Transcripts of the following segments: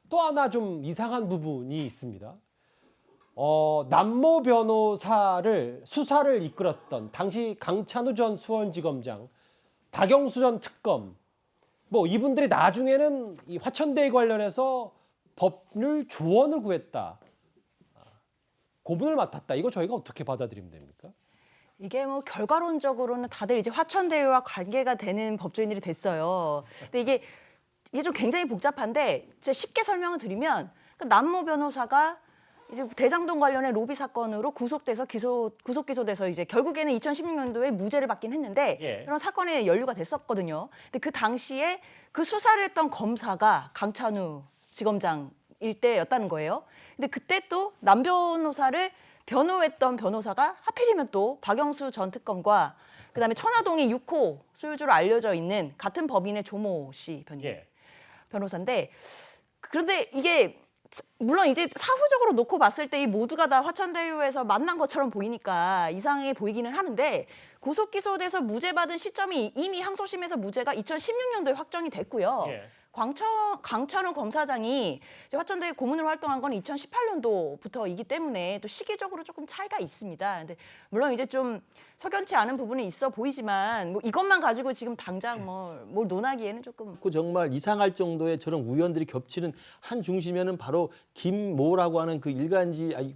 또 하나 좀 이상한 부분이 있습니다. 남모 변호사를 수사를 이끌었던 당시 강찬우 전 수원지검장, 박영수 전 특검, 뭐 이분들이 나중에는 이 화천대유 관련해서 법률 조언을 구했다, 고문을 맡았다. 이거 저희가 어떻게 받아들이면 됩니까? 이게 뭐 결과론적으로는 다들 이제 화천대유와 관계가 되는 법조인들이 됐어요. 근데 이게 좀 굉장히 복잡한데 제가 쉽게 설명을 드리면 그 남모 변호사가 이제 대장동 관련의 로비 사건으로 구속 기소돼서 이제 결국에는 2016년도에 무죄를 받긴 했는데 예. 이런 사건에 연루가 됐었거든요. 근데 그 당시에 그 수사를 했던 검사가 강찬우 지검장일 때였다는 거예요. 근데 그때 또 남 변호사를 변호했던 변호사가 하필이면 또 박영수 전 특검과 그다음에 천화동의 6호 소유주로 알려져 있는 같은 법인의 조모 씨 변호사인데, 그런데 이게 물론 이제 사후적으로 놓고 봤을 때 이 모두가 다 화천대유에서 만난 것처럼 보이니까 이상하게 보이기는 하는데, 구속 기소돼서 무죄 받은 시점이 이미 항소심에서 무죄가 2016년도에 확정이 됐고요. 예. 강찬우 검사장이 이제 화천대유 고문으로 활동한 건 2018년도부터이기 때문에 또 시기적으로 조금 차이가 있습니다. 근데 물론 이제 좀 석연치 않은 부분이 있어 보이지만 뭐 이것만 가지고 지금 당장 뭘 논하기에는 조금. 정말 이상할 정도의 저런 우연들이 겹치는 한 중심에는 바로 김모라고 하는 그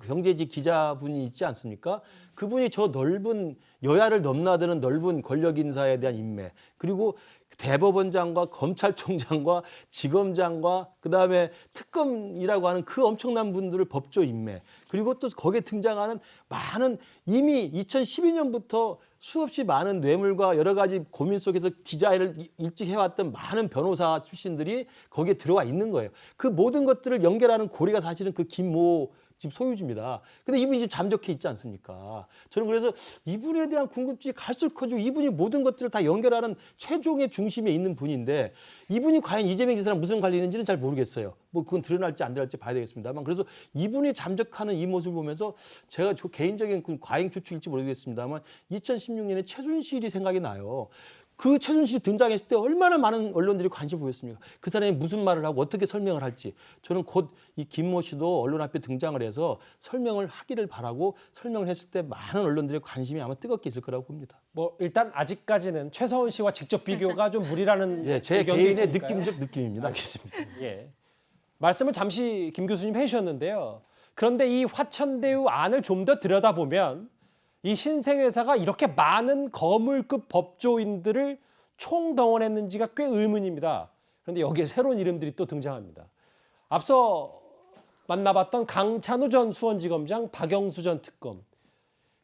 경제지 기자분이 있지 않습니까? 그분이 저 넓은 여야를 넘나드는 넓은 권력 인사에 대한 인맥, 그리고 대법원장과 검찰총장과 지검장과 그다음에 특검이라고 하는 그 엄청난 분들을 법조 인맥, 그리고 또 거기에 등장하는 많은 이미 2012년부터 수없이 많은 뇌물과 여러 가지 고민 속에서 디자인을 일찍 해왔던 많은 변호사 출신들이 거기에 들어와 있는 거예요. 그 모든 것들을 연결하는 고리가 사실은 그 김모 지금 소유주입니다. 근데 이분이 지금 잠적해 있지 않습니까? 저는 그래서 이분에 대한 궁금증이 갈수록 커지고, 이분이 모든 것들을 다 연결하는 최종의 중심에 있는 분인데, 이분이 과연 이재명 지사랑 무슨 관련이 있는지는 잘 모르겠어요. 뭐 그건 드러날지 안 드러날지 봐야 되겠습니다만, 그래서 이분이 잠적하는 이 모습을 보면서 제가 개인적인 과잉 추측일지 모르겠습니다만 2016년에 최순실이 생각이 나요. 그 최순실이 등장했을 때 얼마나 많은 언론들이 관심을 보였습니까? 그 사람이 무슨 말을 하고 어떻게 설명을 할지. 저는 곧 이 김모 씨도 언론 앞에 등장을 해서 설명을 하기를 바라고, 설명을 했을 때 많은 언론들의 관심이 아마 뜨겁게 있을 거라고 봅니다. 뭐 일단 아직까지는 최서원 씨와 직접 비교가 좀 무리라는 예, 제 의견도 개인의 있으니까요. 느낌적 느낌입니다. 알겠습니다. 예. 말씀을 잠시 김 교수님 해주셨는데요. 그런데 이 화천대유 안을 좀 더 들여다보면 이 신생회사가 이렇게 많은 거물급 법조인들을 총동원했는지가 꽤 의문입니다. 그런데 여기에 새로운 이름들이 또 등장합니다. 앞서 만나봤던 강찬우 전 수원지검장, 박영수 전 특검.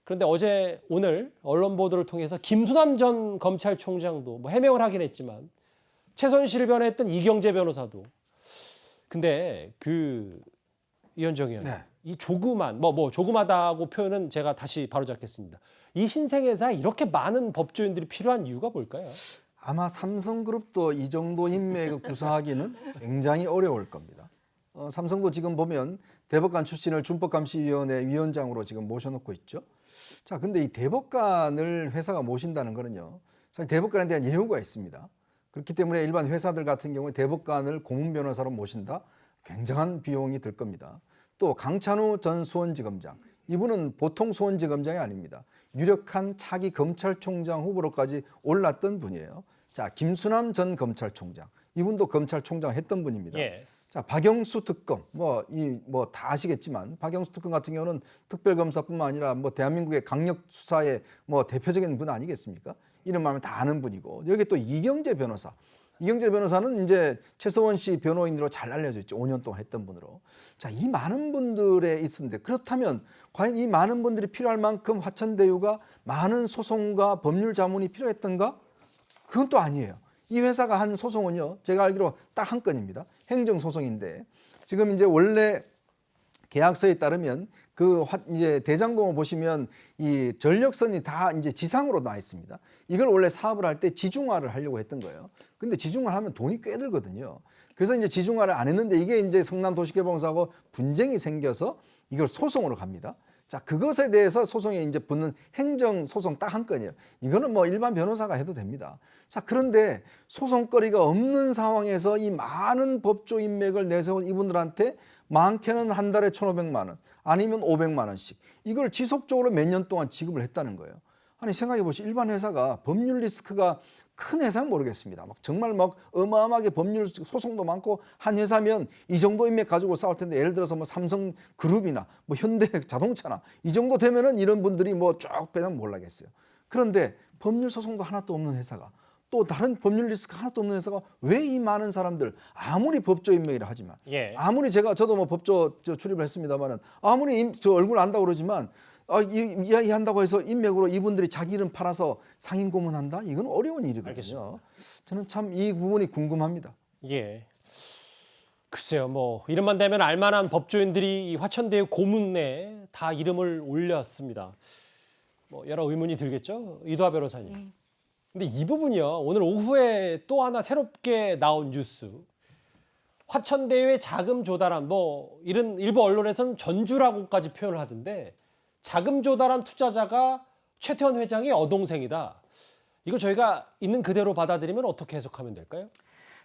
그런데 어제 오늘 언론 보도를 통해서 김수남 전 검찰총장도 뭐 해명을 하긴 했지만, 최순실을 변호했던 이경재 변호사도. 근데 이현정 의원, 이 조그만 조그마다고 표현은 제가 다시 바로잡겠습니다. 이 신생회사에 이렇게 많은 법조인들이 필요한 이유가 뭘까요? 아마 삼성그룹도 이 정도 인맥을 구성하기는 굉장히 어려울 겁니다. 삼성도 지금 보면 대법관 출신을 준법감시위원회 위원장으로 지금 모셔놓고 있죠. 자, 근데 이 대법관을 회사가 모신다는 거는요, 사실 대법관에 대한 예우가 있습니다. 그렇기 때문에 일반 회사들 같은 경우에 대법관을 고문 변호사로 모신다, 굉장한 비용이 들 겁니다. 또 강찬우 전 수원지검장, 이분은 보통 수원지검장이 아닙니다. 유력한 차기 검찰총장 후보로까지 올랐던 분이에요. 자, 김수남 전 검찰총장, 이분도 검찰총장 했던 분입니다. 예. 자, 박영수 특검, 다 아시겠지만 박영수 특검 같은 경우는 특별검사뿐만 아니라 대한민국의 강력 수사의 대표적인 분 아니겠습니까? 이름만 다 아는 분이고, 여기 또 이경재 변호사. 이경재 변호사는 이제 최서원 씨 변호인으로 잘 알려져 있죠. 5년 동안 했던 분으로. 자, 이 많은 분들에 있었는데, 그렇다면 과연 이 많은 분들이 필요할 만큼 화천대유가 많은 소송과 법률 자문이 필요했던가? 그건 또 아니에요. 이 회사가 한 소송은요, 제가 알기로 딱 한 건입니다. 행정소송인데, 지금 이제 원래 계약서에 따르면 이제 대장동을 보시면 이 전력선이 다 이제 지상으로 나 있습니다. 이걸 원래 사업을 할 때 지중화를 하려고 했던 거예요. 근데 지중화를 하면 돈이 꽤 들거든요. 그래서 이제 지중화를 안 했는데, 이게 이제 성남도시개발공사하고 분쟁이 생겨서 이걸 소송으로 갑니다. 자, 그것에 대해서 소송에 이제 붙는 행정 소송 딱 한 건이에요. 이거는 뭐 일반 변호사가 해도 됩니다. 자, 그런데 소송거리가 없는 상황에서 이 많은 법조 인맥을 내세운 이분들한테 많게는 한 달에 1,500만 원, 아니면 500만 원씩 이걸 지속적으로 몇 년 동안 지급을 했다는 거예요. 아니 생각해 보시죠. 일반 회사가 법률 리스크가 큰 회사는 모르겠습니다. 막 정말 막 어마어마하게 법률 소송도 많고 한 회사면 이 정도 인맥 가지고 싸울 텐데 예를 들어서 뭐 삼성그룹이나 뭐 현대자동차나 이 정도 되면은 이런 분들이 뭐 쭉 빼면 몰라겠어요. 그런데 법률 소송도 하나도 없는 회사가 또 다른 법률 리스크 하나도 없는 회사가 왜 이 많은 사람들 아무리 법조 인맥이라 하지만 예. 아무리 저도 뭐 법조 출입을 했습니다만은 아무리 저 얼굴 안다고 그러지만 이야기한다고 해서 인맥으로 이분들이 자기 이름 팔아서 상인 고문한다? 이건 어려운 일이거든요. 알겠습니다. 저는 참 이 부분이 궁금합니다. 예. 글쎄요, 뭐 이름만 대면 알만한 법조인들이 이 화천대유 고문에 다 이름을 올렸습니다. 뭐 여러 의문이 들겠죠, 이도하 변호사님. 근데 이 부분이요, 오늘 오후에 또 하나 새롭게 나온 뉴스. 화천대유의 자금 조달한 뭐 이런 일부 언론에서는 전주라고까지 표현을 하던데 자금 조달한 투자자가 최태원 회장의 여동생이다. 이거 저희가 있는 그대로 받아들이면 어떻게 해석하면 될까요?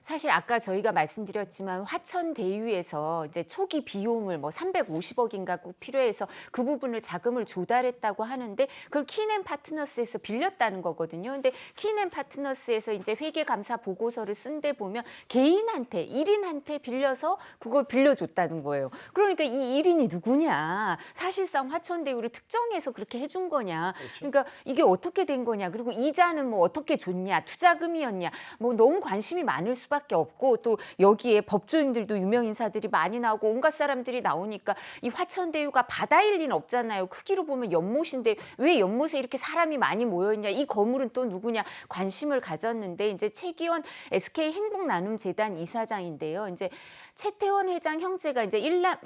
사실 아까 저희가 말씀드렸지만 화천대유에서 이제 초기 비용을 뭐 350억인가 꼭 필요해서 그 부분을 자금을 조달했다고 하는데 그걸 키넨파트너스에서 빌렸다는 거거든요. 근데 키넨파트너스에서 이제 회계감사 보고서를 쓴 데 보면 개인한테 1인한테 빌려서 그걸 빌려줬다는 거예요. 그러니까 이 1인이 누구냐? 사실상 화천대유를 특정해서 그렇게 해준 거냐? 그렇죠. 그러니까 이게 어떻게 된 거냐? 그리고 이자는 뭐 어떻게 줬냐? 투자금이었냐? 뭐 너무 관심이 많을 수밖에 없고 또 여기에 법조인들도 유명 인사들이 많이 나오고 온갖 사람들이 나오니까 이 화천대유가 바다일 리는 없잖아요. 크기로 보면 연못인데 왜 연못에 이렇게 사람이 많이 모여있냐? 이 건물은 또 누구냐? 관심을 가졌는데 이제 최기원 SK 행복나눔재단 이사장인데요. 이제 최태원 회장 형제가 이제 이남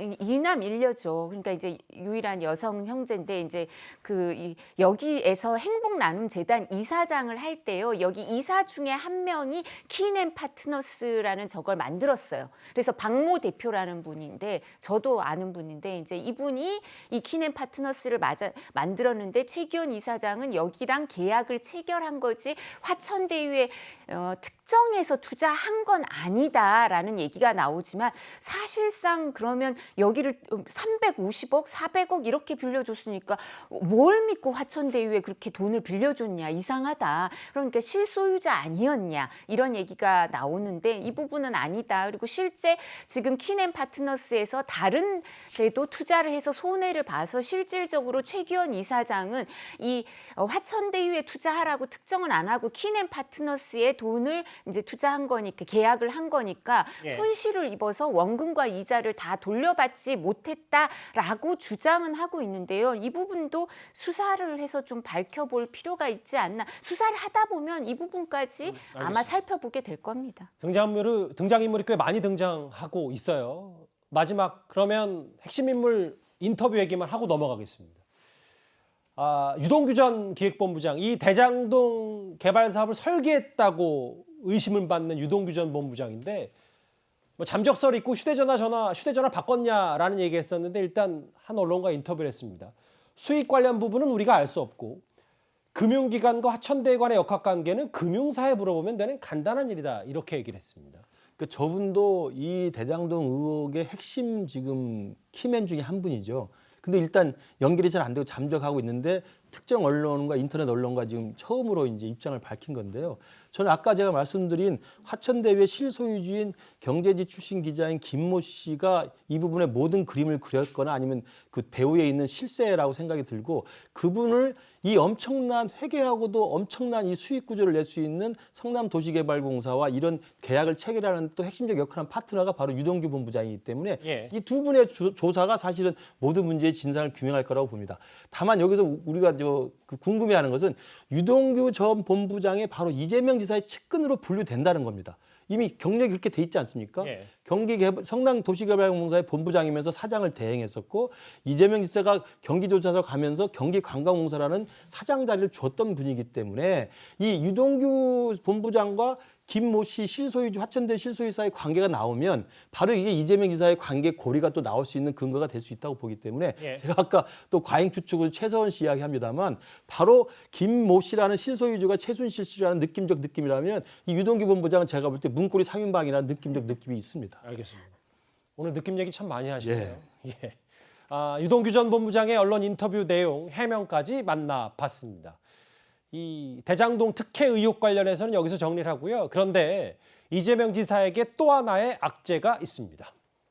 1녀죠. 그러니까 이제 유일한 여성 형제인데 이제 여기에서 행복나눔재단 이사장을 할 때요. 여기 이사 중에 한 명이 키넨파트너스라는 저걸 만들었어요. 그래서 박모 대표라는 분인데 저도 아는 분인데 이제 이분이 이 키넨파트너스를 만들었는데 최기원 이사장은 여기랑 계약을 체결한 거지 화천대유에 특정해서 투자한 건 아니다라는 얘기가 나오지만 사실상 그러면 여기를 350억, 400억 이렇게 빌려줬으니까 뭘 믿고 화천대유에 그렇게 돈을 빌려줬냐 이상하다. 그러니까 실소유자 아니었냐 이런 얘기가 나오는데 이 부분은 아니다. 그리고 실제 지금 키넨파트너스에서 다른 데도 투자를 해서 손해를 봐서 실질적으로 최기원 이사장은 이 화천대유에 투자하라고 특정은 안 하고 키넨파트너스에 돈을 이제 투자한 거니까 계약을 한 거니까 예. 손실을 입어서 원금과 이자를 다 돌려받지 못했다라고 주장은 하고 있는데요. 이 부분도 수사를 해서 좀 밝혀볼 필요가 있지 않나. 수사를 하다 보면 이 부분까지 아마 알겠습니다. 살펴보게 될 겁니다. 등장인물이 꽤 많이 등장하고 있어요. 마지막 그러면 핵심 인물 인터뷰 얘기만 하고 넘어가겠습니다. 유동규 전 기획본부장, 이 대장동 개발 사업을 설계했다고 의심을 받는 유동규 전 본부장인데 뭐 잠적설 있고 휴대전화 바꿨냐라는 얘기했었는데 일단 한 언론과 인터뷰를 했습니다. 수익 관련 부분은 우리가 알 수 없고 금융기관과 화천대유 간의 역학관계는 금융사에 물어보면 되는 간단한 일이다. 이렇게 얘기를 했습니다. 그러니까 저분도 이 대장동 의혹의 핵심 지금 키맨 중에 한 분이죠. 근데 일단 연결이 잘 안 되고 잠적하고 있는데 특정 언론과 인터넷 언론과 지금 처음으로 이제 입장을 밝힌 건데요. 저는 아까 제가 말씀드린 화천대유의 실소유주인 경제지 출신 기자인 김모 씨가 이 부분의 모든 그림을 그렸거나 아니면 그 배후에 있는 실세라고 생각이 들고 그분을 이 엄청난 회계하고도 엄청난 이 수익 구조를 낼 수 있는 성남도시개발공사와 이런 계약을 체결하는 또 핵심적 역할한 파트너가 바로 유동규 본부장이기 때문에 예. 이 두 분의 조사가 사실은 모든 문제의 진상을 규명할 거라고 봅니다. 다만 여기서 우리가 궁금해하는 것은 유동규 전 본부장의 바로 이재명 지사의 측근으로 분류된다는 겁니다. 이미 경력이 그렇게 돼 있지 않습니까? 예. 성남도시개발공사의 본부장이면서 사장을 대행했었고 이재명 지사가 경기도지사로 가면서 경기관광공사라는 사장 자리를 줬던 분이기 때문에 이 유동규 본부장과 김모 씨 실소유주 화천대 실소유사의 관계가 나오면 바로 이게 이재명 지사의 관계 고리가 또 나올 수 있는 근거가 될 수 있다고 보기 때문에 예. 제가 아까 또 과잉 추측으로 최서원 씨 이야기합니다만 바로 김모 씨라는 실소유주가 최순실 씨라는 느낌적 느낌이라면 이 유동규 본부장은 제가 볼 때 문고리 3인방이라는 느낌적 느낌이 있습니다. 알겠습니다. 오늘 느낌 얘기 참 많이 하시네요. 예. 유동규 전 본부장의 언론 인터뷰 내용 해명까지 만나봤습니다. 이 대장동 특혜 의혹 관련해서는 여기서 정리를 하고요. 그런데 이재명 지사에게 또 하나의 악재가 있습니다.